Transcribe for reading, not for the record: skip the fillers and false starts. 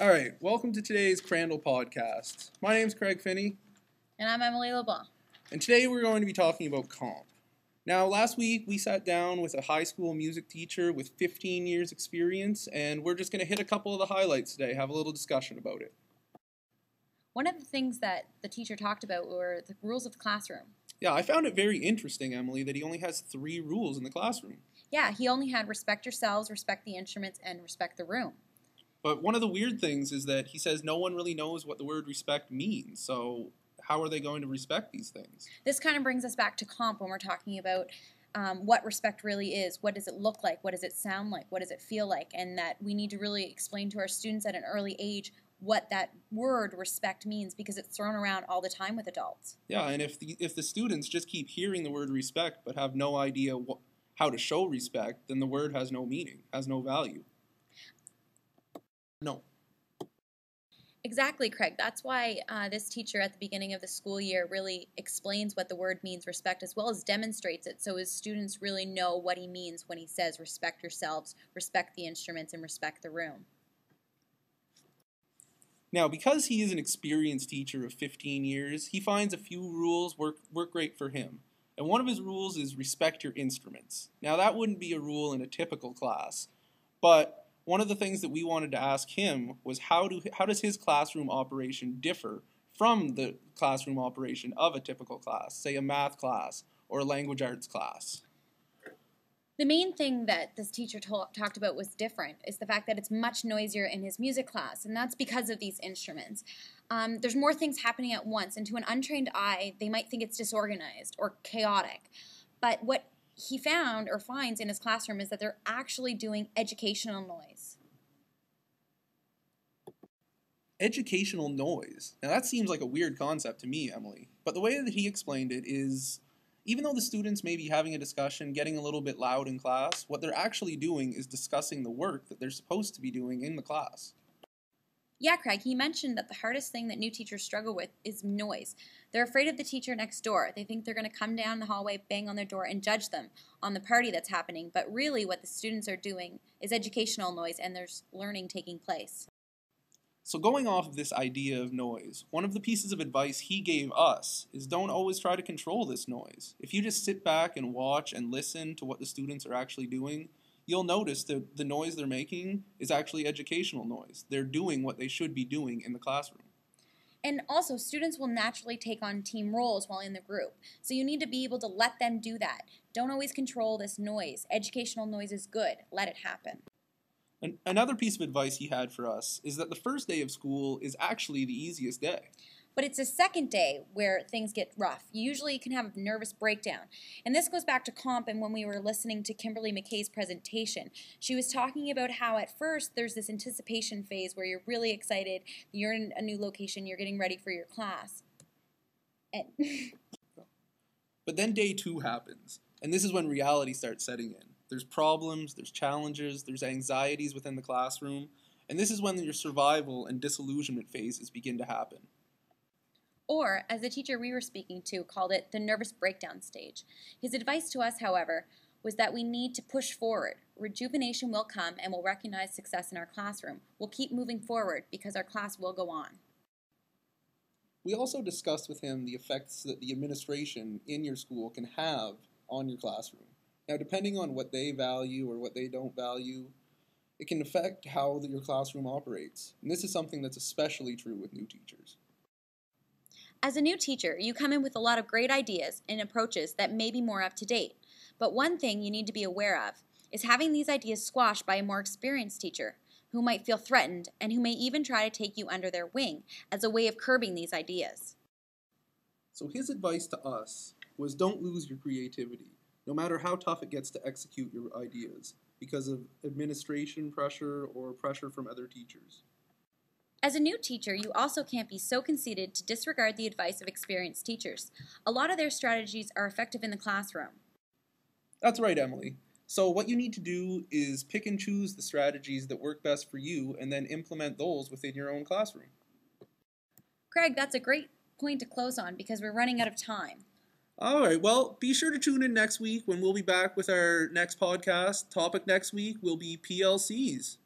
All right, welcome to today's Crandall podcast. My name's Craig Finnie. And I'm Emily LeBlanc. And today we're going to be talking about comp. Now, last week we sat down with a high school music teacher with 15 years experience, and we're just going to hit a couple of the highlights today, have a little discussion about it. One of the things that the teacher talked about were the rules of the classroom. Yeah, I found it very interesting, Emily, that he only has 3 rules in the classroom. Yeah, he only had respect yourselves, respect the instruments, and respect the room. But one of the weird things is that he says no one really knows what the word respect means, so how are they going to respect these things? This kind of brings us back to comp when we're talking about what respect really is. What does it look like? What does it sound like? What does it feel like? And that we need to really explain to our students at an early age what that word respect means, because it's thrown around all the time with adults. Yeah, and if the students just keep hearing the word respect but have no idea how to show respect, then the word has no meaning, has no value. No. Exactly, Craig. That's why this teacher at the beginning of the school year really explains what the word means, respect, as well as demonstrates it, so his students really know what he means when he says respect yourselves, respect the instruments, and respect the room. Now, because he is an experienced teacher of 15 years, he finds a few rules work great for him. And one of his rules is respect your instruments. Now, that wouldn't be a rule in a typical class, but one of the things that we wanted to ask him was how does his classroom operation differ from the classroom operation of a typical class, say a math class or a language arts class? The main thing that this teacher talked about was different is the fact that it's much noisier in his music class, and that's because of these instruments. There's more things happening at once, and to an untrained eye, they might think it's disorganized or chaotic. But what he found or finds in his classroom is that they're actually doing educational noise. Educational noise. Now that seems like a weird concept to me, Emily. But the way that he explained it is, even though the students may be having a discussion, getting a little bit loud in class, what they're actually doing is discussing the work that they're supposed to be doing in the class. Yeah, Craig, he mentioned that the hardest thing that new teachers struggle with is noise. They're afraid of the teacher next door. They think they're going to come down the hallway, bang on their door, and judge them on the party that's happening. But really what the students are doing is educational noise, and there's learning taking place. So going off of this idea of noise, one of the pieces of advice he gave us is don't always try to control this noise. If you just sit back and watch and listen to what the students are actually doing, you'll notice that the noise they're making is actually educational noise. They're doing what they should be doing in the classroom. And also, students will naturally take on team roles while in the group. So you need to be able to let them do that. Don't always control this noise. Educational noise is good. Let it happen. Another piece of advice he had for us is that the first day of school is actually the easiest day. But it's the second day where things get rough. You usually can have a nervous breakdown. And this goes back to comp and when we were listening to Kimberly McKay's presentation. She was talking about how at first there's this anticipation phase where you're really excited, you're in a new location, you're getting ready for your class. But then day 2 happens, and this is when reality starts setting in. There's problems, there's challenges, there's anxieties within the classroom, and this is when your survival and disillusionment phases begin to happen. Or, as the teacher we were speaking to called it, the nervous breakdown stage. His advice to us, however, was that we need to push forward. Rejuvenation will come and we'll recognize success in our classroom. We'll keep moving forward because our class will go on. We also discussed with him the effects that the administration in your school can have on your classroom. Now, depending on what they value or what they don't value, it can affect how your classroom operates. And this is something that's especially true with new teachers. As a new teacher, you come in with a lot of great ideas and approaches that may be more up to date. But one thing you need to be aware of is having these ideas squashed by a more experienced teacher who might feel threatened and who may even try to take you under their wing as a way of curbing these ideas. So his advice to us was don't lose your creativity, no matter how tough it gets to execute your ideas because of administration pressure or pressure from other teachers. As a new teacher, you also can't be so conceited to disregard the advice of experienced teachers. A lot of their strategies are effective in the classroom. That's right, Emily. So what you need to do is pick and choose the strategies that work best for you and then implement those within your own classroom. Craig, that's a great point to close on because we're running out of time. All right, well, be sure to tune in next week when we'll be back with our next podcast. Topic next week will be PLCs.